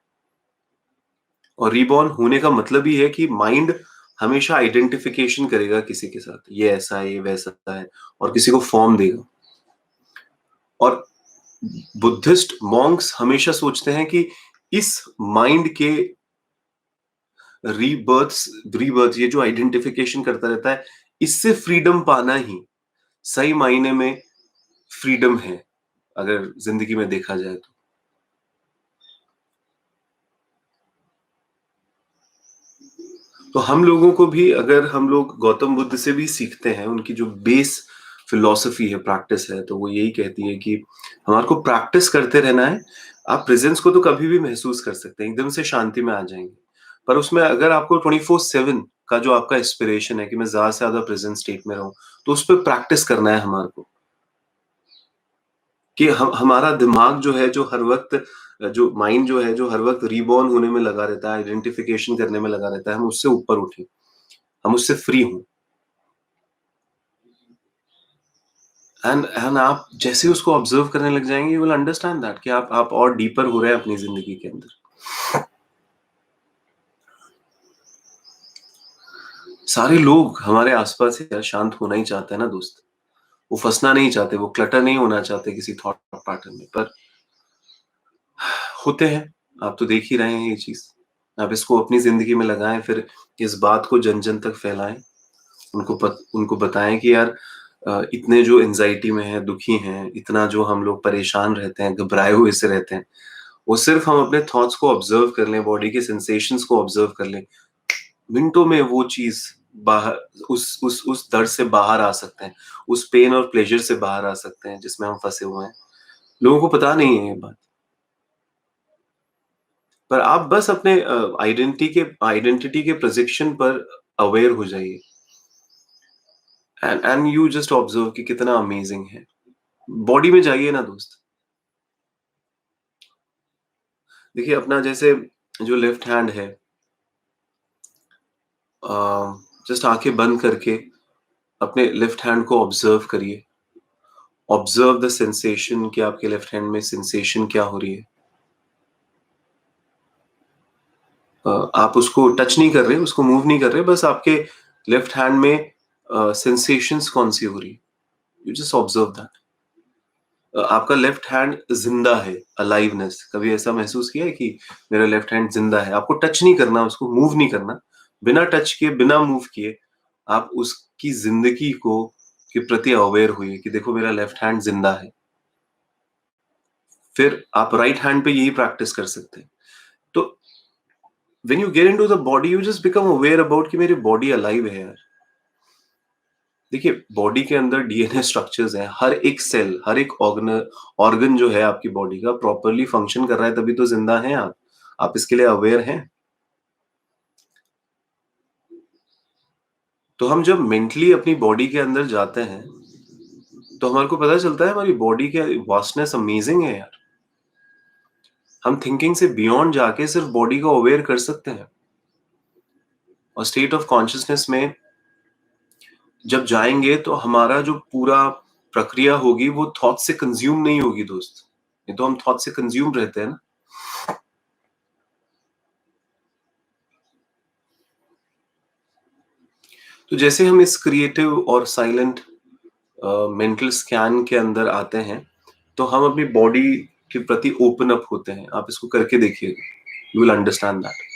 A: और रीबॉर्न होने का मतलब ही है कि माइंड हमेशा आइडेंटिफिकेशन करेगा किसी के साथ, ये ऐसा है, ये वैसा है, और किसी को फॉर्म देगा। और बुद्धिस्ट मॉन्क्स हमेशा सोचते हैं कि इस माइंड के रीबर्थ, ये जो आइडेंटिफिकेशन करता रहता है, इससे फ्रीडम पाना ही सही मायने में फ्रीडम है, अगर जिंदगी में देखा जाए तो। तो हम लोगों को भी, अगर हम लोग गौतम बुद्ध से भी सीखते हैं, उनकी जो बेस फिलॉसफी है, प्रैक्टिस है, तो वो यही कहती है कि हमारे को प्रैक्टिस करते रहना है। आप प्रेजेंस को तो कभी भी महसूस कर सकते हैं, एकदम से शांति में आ जाएंगे। पर उसमें अगर आपको 24/7 का जो आपका इंस्पिरेशन है कि मैं ज्यादा से ज्यादा प्रेजेंट स्टेट में रहूं, तो उस पर प्रैक्टिस करना है हमारे को। कि हमारा दिमाग जो है, जो हर वक्त, जो माइंड जो है, जो हर वक्त रीबॉर्न होने में लगा रहता है, आइडेंटिफिकेशन करने में लगा रहता है, हम उससे ऊपर उठे, हम उससे फ्री हों। एंड आप जैसे ही उसको ऑब्जर्व करने लग जाएंगे, यू विल अंडरस्टैंड दैट कि आप और डीपर हो रहे हैं अपनी जिंदगी के अंदर। सारे लोग हमारे आसपास यार शांत होना ही चाहते हैं ना दोस्त। वो फंसना नहीं चाहते, वो क्लटर नहीं होना चाहते किसी थॉट पैटर्न में, पर होते हैं। आप तो देख ही रहे हैं ये चीज। आप इसको अपनी जिंदगी में लगाएं, फिर इस बात को जन जन तक फैलाएं। उनको बताएं कि यार, इतने जो एंजाइटी में है, दुखी हैं, इतना जो हम लोग परेशान रहते हैं, घबराए हुए से रहते हैं, वो सिर्फ हम अपने थॉट्स को ऑब्जर्व कर लें, बॉडी के सेंसेशंस को ऑब्जर्व कर लें, मिनटों में वो चीज बाहर, उस दर्द से बाहर आ सकते हैं, उस पेन और प्लेजर से बाहर आ सकते हैं जिसमें हम फंसे हुए हैं। लोगों को पता नहीं है ये बात। पर आप बस अपने आइडेंटिटी के प्रोजेक्शन पर अवेयर हो जाइए, एंड यू जस्ट ऑब्जर्व कि कितना अमेजिंग है। बॉडी में जाइए ना दोस्त। देखिए, अपना जैसे जो लेफ्ट हैंड है, जस्ट आंखें बंद करके अपने लेफ्ट हैंड को ऑब्जर्व करिए। ऑब्जर्व द सेंसेशन कि आपके लेफ्ट हैंड में सेंसेशन क्या हो रही है। आप उसको टच नहीं कर रहे, उसको मूव नहीं कर रहे, बस आपके लेफ्ट हैंड में सेंसेशंस कौन सी हो रही है, यू जस्ट ऑब्जर्व दैट। आपका लेफ्ट हैंड जिंदा है, अलाइवनेस, कभी ऐसा महसूस किया है कि मेरा लेफ्ट हैंड जिंदा है? आपको टच नहीं करना, उसको मूव नहीं करना, बिना टच किए, बिना मूव किए, आप उसकी जिंदगी को के प्रति अवेयर हुई कि देखो मेरा लेफ्ट हैंड जिंदा है। फिर आप राइट हैंड पे यही प्रैक्टिस कर सकते हैं। तो when you get into the body, you just become aware about कि मेरी बॉडी अलाइव है यार। देखिए, बॉडी के अंदर डीएनए स्ट्रक्चर्स हैं, हर एक सेल, हर एक ऑर्गन जो है आपकी बॉडी का प्रॉपर्ली फंक्शन कर रहा है, तभी तो जिंदा हैं आप। आप इसके लिए अवेयर हैं। तो हम जब मेंटली अपनी बॉडी के अंदर जाते हैं, तो हमारे को पता चलता है हमारी बॉडी के वास्टनेस अमेजिंग है यार। हम थिंकिंग से बियॉन्ड जाके सिर्फ बॉडी को अवेयर कर सकते हैं। और स्टेट ऑफ कॉन्शियसनेस में जब जाएंगे तो हमारा जो पूरा प्रक्रिया होगी वो थॉट से कंज्यूम नहीं होगी दोस्त। नहीं तो हम थॉट से कंज्यूम रहते हैं ना। तो जैसे हम इस क्रिएटिव और साइलेंट मेंटल स्कैन के अंदर आते हैं, तो हम अपनी बॉडी के प्रति ओपन अप होते हैं। आप इसको करके देखिएगा, यू विल अंडरस्टैंड दैट।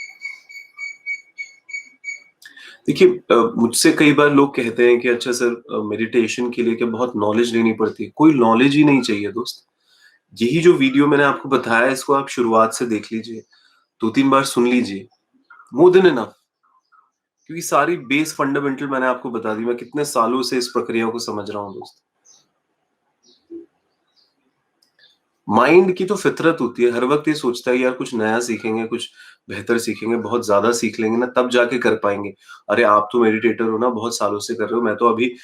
A: देखिए, मुझसे कई बार लोग कहते हैं कि अच्छा सर, मेडिटेशन के लिए क्या बहुत नॉलेज लेनी पड़ती है? कोई नॉलेज ही नहीं चाहिए दोस्त। यही जो वीडियो मैंने आपको बताया, इसको आप शुरुआत से देख लीजिए, 2-3 बार सुन लीजिए, मोर देन इनफ। क्योंकि सारी बेस फंडामेंटल मैंने आपको बता दी। मैं कितने सालों से इस प्रक्रिया को समझ रहा हूँ दोस्त। माइंड की तो फितरत होती है, हर वक्त ये सोचता है यार कुछ नया सीखेंगे, कुछ बेहतर सीखेंगे, बहुत ज्यादा सीख लेंगे ना, तब जाके कर पाएंगे। अरे आप तो मेडिटेटर हो ना, बहुत सालों से कर रहे हो, मैं तो अभी,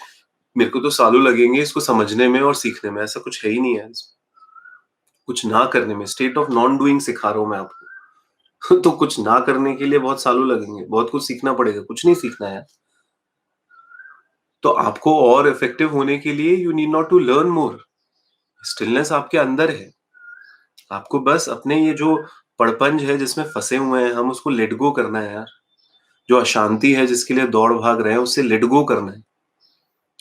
A: मेरे को तो सालों लगेंगे इसको समझने में और सीखने में। ऐसा कुछ है ही नहीं है। कुछ ना करने में, स्टेट ऑफ नॉन डूइंग सिखा रहा हूं मैं आपको। तो कुछ ना करने के लिए बहुत सालों लगेंगे, बहुत कुछ सीखना पड़ेगा, कुछ नहीं सीखना है। तो आपको और इफेक्टिव होने के लिए you need not to learn more. Stillness आपके अंदर है। आपको बस अपने ये जो पड़पंज है जिसमें फंसे हुए हैं, हम उसको लेट गो करना है यार। जो अशांति है जिसके लिए दौड़ भाग रहे हैं, उससे लेट गो करना है।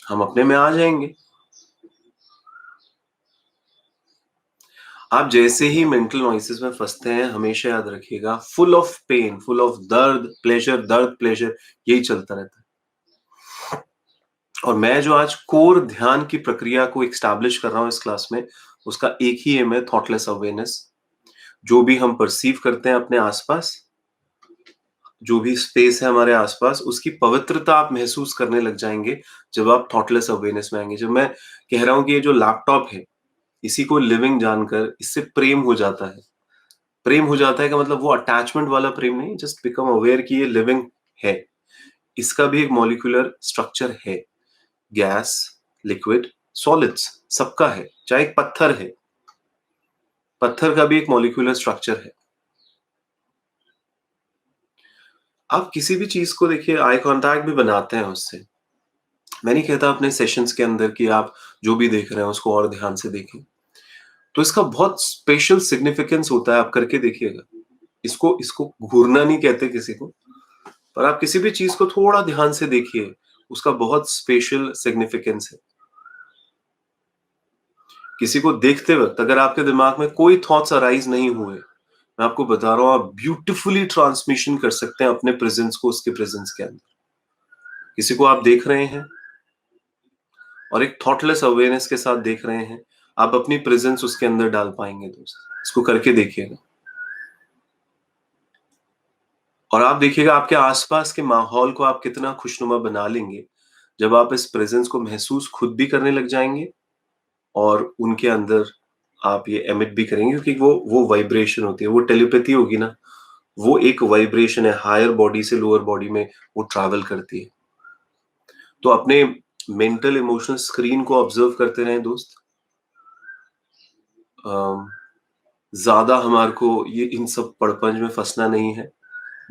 A: हम अपने में आ जाएंगे। आप जैसे ही मेंटल नॉइसेस में फंसते हैं, हमेशा याद रखिएगा, full of pain, full of दर्द प्लेजर, यही चलता रहता है। और मैं जो आज कोर ध्यान की प्रक्रिया को एस्टैब्लिश कर रहा हूं इस क्लास में, उसका एक ही एम है, थॉटलेस अवेयरनेस। जो भी हम परसीव करते हैं अपने आसपास, जो भी स्पेस है हमारे आसपास, उसकी पवित्रता आप महसूस करने लग जाएंगे जब आप थॉटलेस अवेयरनेस में आएंगे। जब मैं कह रहा हूं कि ये जो लैपटॉप है, इसी को लिविंग जानकर इससे प्रेम हो जाता है। प्रेम हो जाता है का मतलब वो अटैचमेंट वाला प्रेम नहीं, जस्ट बिकम अवेयर कि ये लिविंग है। इसका भी एक मॉलिक्यूलर स्ट्रक्चर है। गैस, लिक्विड, सॉलिड्स, सबका है। चाहे एक पत्थर है, पत्थर का भी एक मॉलिक्यूलर स्ट्रक्चर है। आप किसी भी चीज को देखिए, आई कांटेक्ट भी बनाते हैं उससे। मैं नहीं कहता अपने सेशंस के अंदर कि आप जो भी देख रहे हैं उसको और ध्यान से देखें। तो इसका बहुत स्पेशल सिग्निफिकेंस होता है, आप करके देखिएगा। इसको इसको घूरना नहीं कहते किसी को, पर आप किसी भी चीज को थोड़ा ध्यान से देखिए, उसका बहुत स्पेशल सिग्निफिकेंस है। किसी को देखते वक्त अगर आपके दिमाग में कोई थॉट्स अराइज नहीं हुए, मैं आपको बता रहा हूं, आप ब्यूटीफुली ट्रांसमिशन कर सकते हैं अपने प्रेजेंस को उसके प्रेजेंस के अंदर। किसी को आप देख रहे हैं और एक थॉटलेस अवेयरनेस के साथ देख रहे हैं, आप अपनी प्रेजेंस उसके अंदर डाल पाएंगे दोस्त। इसको करके देखिएगा और आप देखिएगा आपके आसपास के माहौल को आप कितना खुशनुमा बना लेंगे जब आप इस प्रेजेंस को महसूस खुद भी करने लग जाएंगे और उनके अंदर आप ये एमिट भी करेंगे। क्योंकि वो वाइब्रेशन होती है, वो टेलीपैथी होगी ना, वो एक वाइब्रेशन है, हायर बॉडी से लोअर बॉडी में वो ट्रैवल करती है। तो अपने मेंटल इमोशनल स्क्रीन को ऑब्जर्व करते रहें दोस्त। ज्यादा हमारे को ये इन सब पड़पंज में फंसना नहीं है।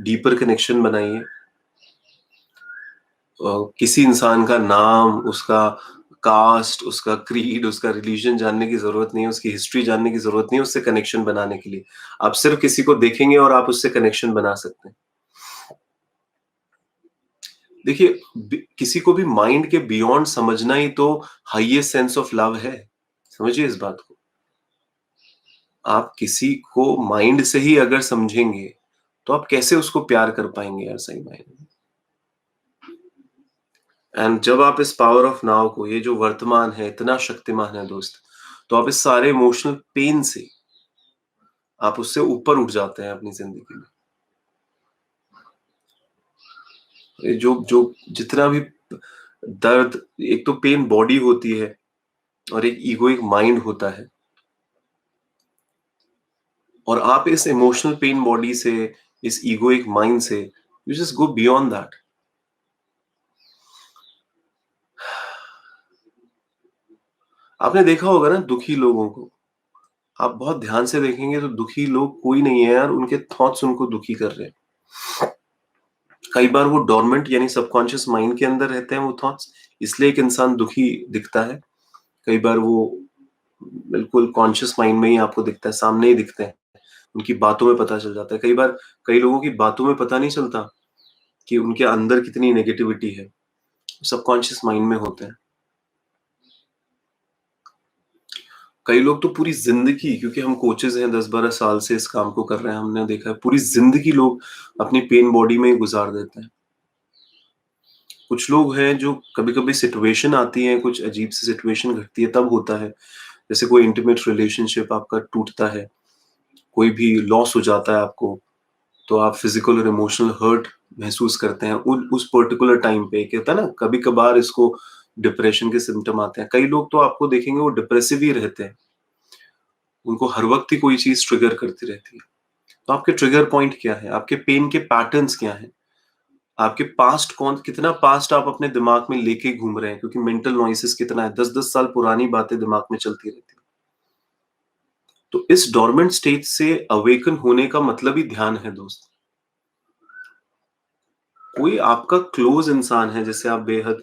A: डीपर कनेक्शन बनाइए। किसी इंसान का नाम, उसका कास्ट, उसका क्रीड, उसका रिलीजन जानने की जरूरत नहीं है, उसकी हिस्ट्री जानने की जरूरत नहीं है उससे कनेक्शन बनाने के लिए। आप सिर्फ किसी को देखेंगे और आप उससे कनेक्शन बना सकते हैं। देखिए, किसी को भी माइंड के बियॉन्ड समझना ही तो हाईएस्ट सेंस ऑफ लव है। समझिए इस बात को। आप किसी को माइंड से ही अगर समझेंगे, तो आप कैसे उसको प्यार कर पाएंगे यार, सही मायने में। एंड जब आप इस पावर ऑफ नाउ को, ये जो वर्तमान है इतना शक्तिमान है दोस्त, तो आप इस सारे इमोशनल पेन से, आप उससे ऊपर उठ जाते हैं अपनी जिंदगी में। ये जो जो जितना भी दर्द, एक तो पेन बॉडी होती है और एक ईगोइक माइंड होता है। और आप इस इमोशनल पेन बॉडी से, इस ईगोइक माइंड से, you just go beyond that. आपने देखा होगा ना दुखी लोगों को, आप बहुत ध्यान से देखेंगे तो दुखी लोग कोई नहीं है यार, उनके थॉट्स उनको दुखी कर रहे हैं। कई बार वो डोरमेंट यानी सबकॉन्शियस माइंड के अंदर रहते हैं वो थॉट्स, इसलिए एक इंसान दुखी दिखता है। कई बार वो बिल्कुल कॉन्शियस माइंड में ही आपको दिखता है, सामने ही दिखते हैं। उनकी बातों में पता चल जाता है। कई बार कई लोगों की बातों में पता नहीं चलता कि उनके अंदर कितनी नेगेटिविटी है, सबकॉन्शियस माइंड में होते हैं। कई लोग तो पूरी ज़िंदगी, क्योंकि हम कोचेज़ हैं 10-12 साल से इस काम को कर रहे हैं, हमने देखा है पूरी ज़िंदगी लोग अपनी पेन बॉडी में ही गुज़ार देते हैं। कुछ लोग हैं जो कभी-कभी सिचुएशन आती है, कुछ अजीब-सी सिचुएशन घटती है तब होता है। जैसे कोई इंटीमेट रिलेशनशिप आपका टूटता है, कोई भी लॉस हो जाता है आपको, तो आप फिज़िकल और इमोशनल हर्ट महसूस करते हैं उस पर्टिकुलर टाइम पे। कहते हैं ना, कभी-कभार इसको डिप्रेशन के सिम्पटम आते हैं। कई लोग तो आपको देखेंगे वो डिप्रेसिव ही रहते हैं, उनको हर वक़्त ही कोई चीज़ ट्रिगर करती रहती है। तो आपके ट्रिगर पॉइंट क्या है? आपके पेन के पैटर्न्स क्या हैं? आपके पास्ट कौन कितना पास्ट आप अपने दिमाग में लेके घूम रहे हैं, क्योंकि मेंटल नॉइसेस कितना है, 10-10 साल पुरानी बातें दिमाग में चलती रहती हैं। तो इस डोर्मेंट स्टेज से अवेकन होने का मतलब ही ध्यान है दोस्त। कोई आपका क्लोज़ इंसान है जिससे आप बेहद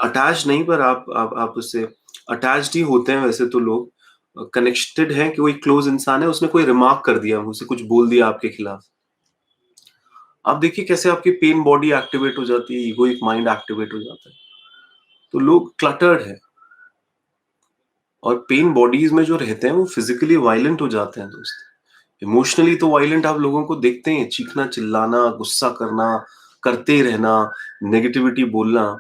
A: अटैच नहीं, पर आप उससे अटैच्ड ही होते हैं वैसे तो लोग। कनेक्टेड हैं कि कोई क्लोज़ इंसान है, उसने कोई रिमार्क कर दिया, मुझसे कुछ बोल दिया आपके खिलाफ। आप देखिए कैसे आपकी पेन बॉडी एक्टिवेट हो जाती है, ईगोइक माइंड एक्टिवेट हो जाता है। तो लोग क्लटर्ड है, और पेन बॉडीज में जो रहते हैं वो फिजिकली वायलेंट हो जाते हैं दोस्त। इमोशनली तो वायलेंट आप लोगों को देखते हैं, चीखना चिल्लाना, गुस्सा करना, करते रहना, नेगेटिविटी बोलना।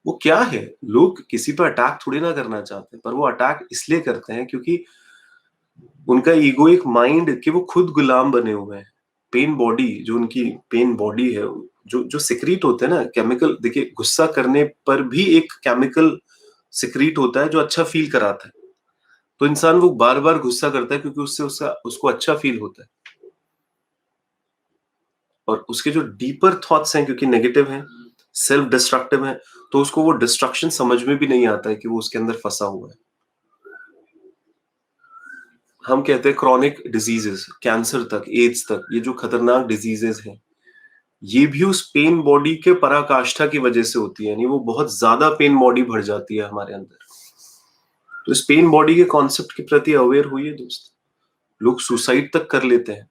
A: वो क्या है, लोग किसी पर अटैक थोड़ी ना करना चाहते, पर वो अटैक इसलिए करते हैं क्योंकि उनका ईगोइक माइंड कि वो खुद गुलाम बने हुए हैं। पेन बॉडी जो उनकी पेन बॉडी है, जो जो सिक्रीट होते हैं ना केमिकल, देखिए गुस्सा करने पर भी एक केमिकल सिक्रीट होता है जो अच्छा फील कराता है। तो इंसान वो बार-बार गुस्सा करता है क्योंकि उससे उसका उसको अच्छा फील होता है। और उसके जो डीपर थॉट्स हैं, क्योंकि नेगेटिव हैं, सेल्फ डिस्ट्रक्टिव हैं, तो उसको वो डिस्ट्रक्शन समझ में भी नहीं आता है कि वो उसके अंदर फँसा हुआ है। हम कहते हैं क्रॉनिक डिजीज़ेज़, कैंसर तक, एड्स तक, ये जो खतरनाक डिजीज़ेज़ हैं, ये भी उस पेन बॉडी के पराकाष्ठा की वजह से होती है, यानी वो बहुत ज़्यादा पेन बॉडी भर जाती है हमारे अंदर। तो इस पेन बॉडी के कॉन्सेप्ट के प्रति अवेयर होइए दोस्त। लोग सुसाइड तक कर लेते हैं।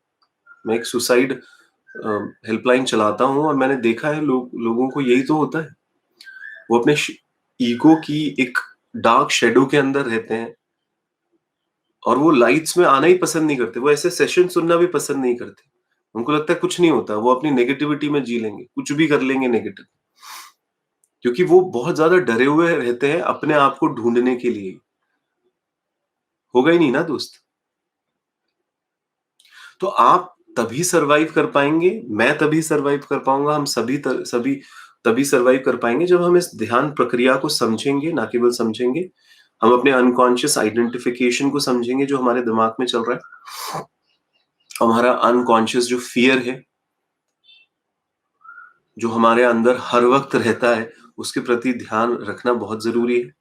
A: मैं एक सुसाइड हेल्पलाइन चलाता हूँ और मैंने देखा है लोगों को यही तो होता है। वो अपने ईगो की एक डार्क शैडो के अंदर रहते हैं और वो लाइट्स में आना ही पसंद नहीं करते। वो ऐसे सेशन सुनना भी पसंद नहीं करते। उनको लगता है कुछ नहीं होता, वो अपनी नेगेटिविटी में जी लेंगे, कुछ भी कर लेंगे नेगेटिव। क्योंकि वो बहुत ज़्यादा डरे हुए रहते हैं अपने आप को ढूँढने के लिए। होगा ही नहीं ना दोस्त। तो आप तभी सर्वाइव कर पाएँगे, मैं तभी सर्वाइव कर पाऊँगा, हम सभी तभी सर्वाइव कर पाएँगे जब हम इस ध्यान प्रक्रिया को समझेंगे, ना केवल समझेंगे, हम अपने अनकॉन्शियस आइडेंटिफिकेशन को समझेंगे जो हमारे दिमाग में चल रहा है। हमारा अनकॉन्शियस जो फ़ियर है, जो हमारे अंदर हर वक़्त रहता है, उसके प्रति ध्यान रखना बहुत ज़रूरी है।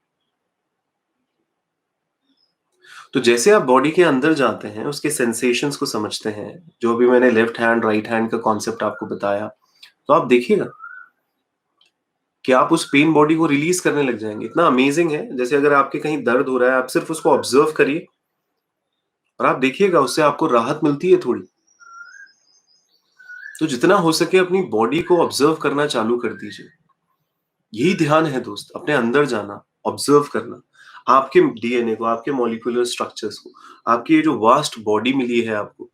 A: तो जैसे आप बॉडी के अंदर जाते हैं, उसके सेंसेशंस को समझते हैं, जो अभी मैंने लेफ्ट हैंड, राइट हैंड का कॉन्सेप्ट आपको बताया, तो आप देखिएगा कि आप उस पेन बॉडी को रिलीज़ करने लग जाएँगे। इतना अमेज़िंग है, जैसे अगर आपके कहीं दर्द हो रहा है, आप सिर्फ़ उसको ऑब्ज़र्व करिए और आप देखिएगा उससे आपको राहत मिलती है थोड़ी। तो जितना हो सके अपनी बॉडी को ऑब्ज़र्व करना चालू कर दीजिए। यही ध्यान है दोस्त, अपने अंदर जाना, ऑब्ज़र्व करना। आपके डीएनए को, आपके मॉलिक्यूलर स्ट्रक्चर्स को, आपकी ये जो वास्ट बॉडी मिली है आपको,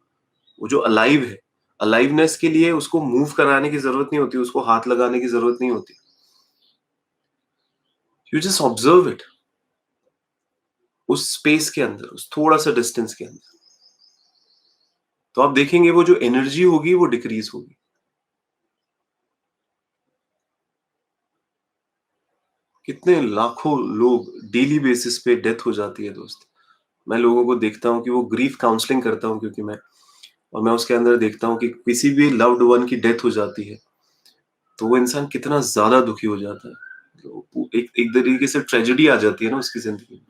A: वो जो अलाइव है, अलाइवनेस के लिए उसको मूव कराने की ज़रूरत नहीं होती, उसको हाथ लगाने की ज़रूरत नहीं होती। यू जस्ट ऑब्ज़र्व इट, उस स्पेस के अंदर, उस थोड़ा-सा डिस्टेंस के अंदर। तो आप देखेंगे वो जो एनर्जी होगी वो डिक्रीज़ होगी। कितने लाखों लोग डेली बेसिस पे डेथ हो जाती है दोस्त। मैं लोगों को देखता हूँ कि वो ग्रीफ काउंसलिंग करता हूँ क्योंकि मैं, और मैं उसके अंदर देखता हूँ कि किसी भी लव्ड वन की डेथ हो जाती है, तो वो इंसान कितना ज़्यादा दुखी हो जाता है। तो एक एक तरीके से ट्रेजेडी आ जाती है ना उसकी ज़िंदगी में।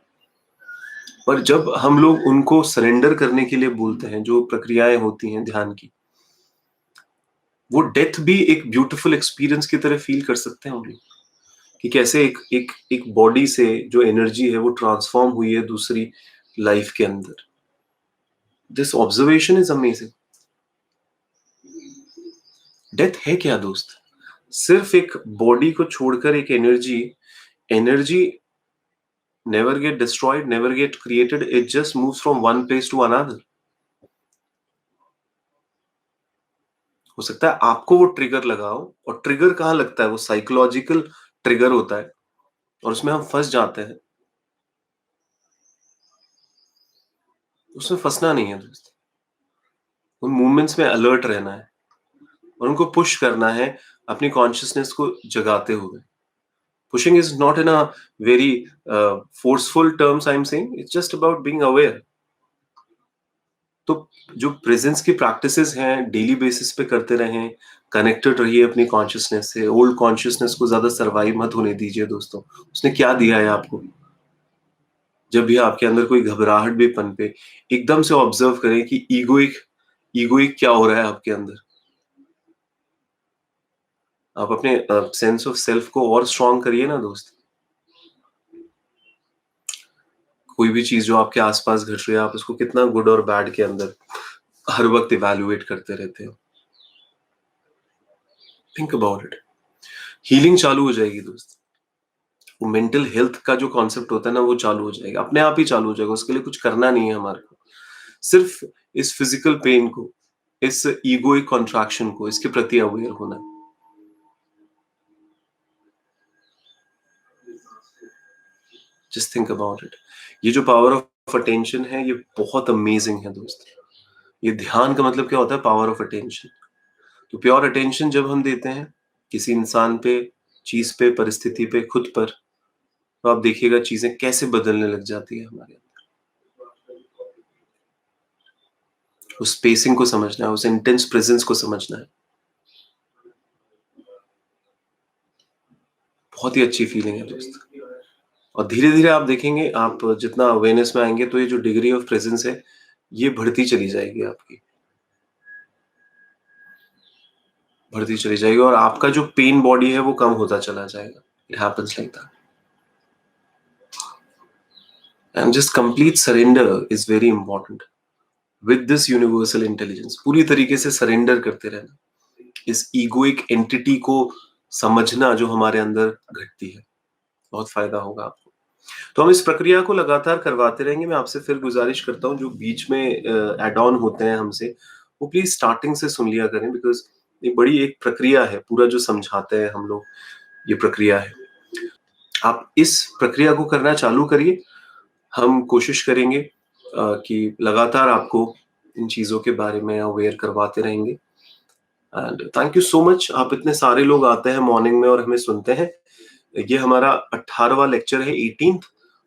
A: पर जब हम लोग उनको सरेंडर करने के लिए बोलते हैं, जो प्रक्रियाएँ होती हैं ध्यान की, वो डेथ भी एक ब्यूटीफुल एक्सपीरियंस की तरह फ़ील कर सकते हैं हम लोग, कि कैसे एक एक एक बॉडी से जो एनर्जी है वो ट्रांसफ़ॉर्म हुई है दूसरी लाइफ़ के अंदर। This observation is amazing. Death है क्या दोस्त? सिर्फ़ एक बॉडी को छोड़कर एक energy, energy never get destroyed, never get created, it just moves from one place to another. हो सकता है आपको वो ट्रिगर लगा हो, और ट्रिगर कहाँ लगता है? वो साइकोलॉजिकल ट्रिगर होता है और उसमें हम फँस जाते हैं। उसमें फँसना नहीं है दोस्त। उन मूवमेंट्स में अलर्ट रहना है और उनको पुश करना है अपनी कॉन्शसनेस को जगाते हुए। Pushing is not in a very forceful terms I am saying, it's just about being aware. तो जो प्रेजेंस की प्रैक्टिसेस हैं डेली बेसिस पे करते रहें, कनेक्टेड रहिए अपनी कॉन्शियसनेस से, ओल्ड कॉन्शियसनेस को ज़्यादा सर्वाइव मत होने दीजिए दोस्तों। उसने क्या दिया है आपको? जब भी आपके अंदर कोई घबराहट भी पनपे, एकदम से ऑब्जर्व करें कि ईगोइक क्या हो रहा है आपके अंदर। आप अपने सेंस ऑफ सेल्फ को और स्ट्रॉन्ग करिए ना दोस्त। कोई भी चीज़ जो आपके आस-पास घट रही है, आप उसको कितना गुड और बैड के अंदर हर वक़्त इवैल्यूएट करते रहते हो। Think about it. हीलिंग चालू हो जाएगी दोस्त। वो मेंटल हेल्थ का जो कॉन्सेप्ट होता है ना, वो चालू हो जाएगा, अपने आप ही चालू हो जाएगा। उसके लिए कुछ करना नहीं है हमारे को। सिर्फ इस फिजिकल पेन को, इस ईगोइक कॉन्ट्रैक्शन को, इसके प्रति अवेयर होना है। Just think about it. ये जो पावर ऑफ अटेंशन है, ये बहुत अमेजिंग है दोस्त। ये ध्यान का मतलब क्या होता है? Power of attention. तो प्योर अटेंशन जब हम देते हैं किसी इंसान पे, चीज पे, परिस्थिति पे, खुद पर, तो आप देखिएगा चीजें कैसे बदलने लग जाती है हमारे। उस स्पेसिंग को समझना है, उस इंटेंस प्रेजेंस को समझना है। बहुत ही अच्छी फीलिंग है दोस्त। और धीरे-धीरे आप देखेंगे, आप जितना अवेयरनेस में आएँगे, तो ये जो डिग्री ऑफ प्रेजेंस है, ये बढ़ती चली जाएगी आपकी, बढ़ती चली जाएगी, और आपका जो पेन बॉडी है, वो कम होता चला जाएगा। It happens like that. And just complete surrender is very important with this universal intelligence. पूरी तरीके से सरेंडर करते रहना। इस ईगोइक एंटिटी को समझना जो हमारे अंदर घटती है, बहुत फ़ायदा होगा आपको। तो हम इस प्रक्रिया को लगातार करवाते रहेंगे। मैं आपसे फिर गुज़ारिश करता हूँ, जो बीच में ऐड ऑन होते हैं हमसे, वो प्लीज़ स्टार्टिंग से सुन लिया करें, बिकॉज़ ये बड़ी एक प्रक्रिया है, पूरा जो समझाते हैं हम लोग, ये प्रक्रिया है। आप इस प्रक्रिया को करना चालू करिए। हम कोशिश करेंगे कि लगातार आपको इन चीज़ों के बारे में अवेयर करवाते रहेंगे। And thank you so much. आप इतने सारे लोग आते हैं मॉर्निंग में और हमें सुनते हैं। ये हमारा 18वाँ लेक्चर है, 18th।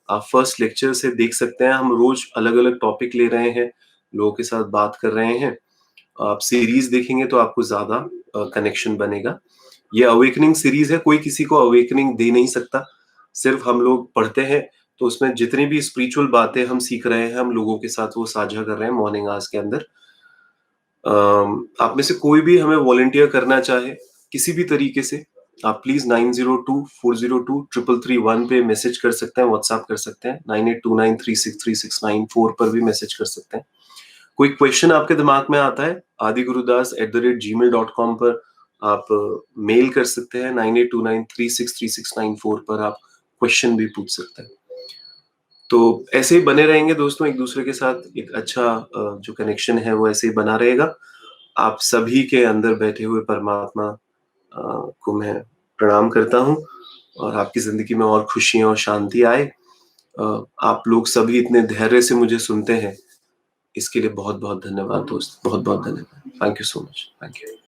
A: आप फर्स्ट लेक्चर से देख सकते हैं, हम रोज अलग-अलग टॉपिक ले रहे हैं, लोगों के साथ बात कर रहे हैं। आप सीरीज देखेंगे तो आपको ज़्यादा कनेक्शन बनेगा। ये अवेकनिंग सीरीज है, कोई किसी को अवेकनिंग दे नहीं सकता। सिर्फ हम लोग पढ़ते हैं, तो उसमें जितनी भी स्पिरिचुअल बातें हम सीख रहे हैं, हम लोगों के साथ वो साझा कर रहे हैं मॉर्निंग आवर्स के अंदर। आप में से कोई भी हमें वॉलंटियर करना चाहे किसी भी तरीके से, आप प्लीज 9024023331 पे मैसेज कर सकते हैं, व्हाट्सएप कर सकते हैं। 9829363694 पर भी मैसेज कर सकते हैं। कोई क्वेश्चन आपके दिमाग में आता है, adigurudas@gmail.com पर आप मेल कर सकते हैं। 9829363694 पर आप क्वेश्चन भी पूछ सकते हैं। तो ऐसे ही बने रहेंगे दोस्तों, एक दूसरे के साथ एक अच्छा जो कनेक्शन है वो ऐसे ही बना रहेगा। आप सभी के अंदर बैठे हुए परमात्मा को मैं प्रणाम करता हूँ, और आपकी ज़िंदगी में और खुशियाँ और शांति आए। आप लोग सभी इतने धैर्य से मुझे सुनते हैं, इसके लिए बहुत-बहुत धन्यवाद दोस्त, बहुत-बहुत धन्यवाद। Thank you so much. Thank you.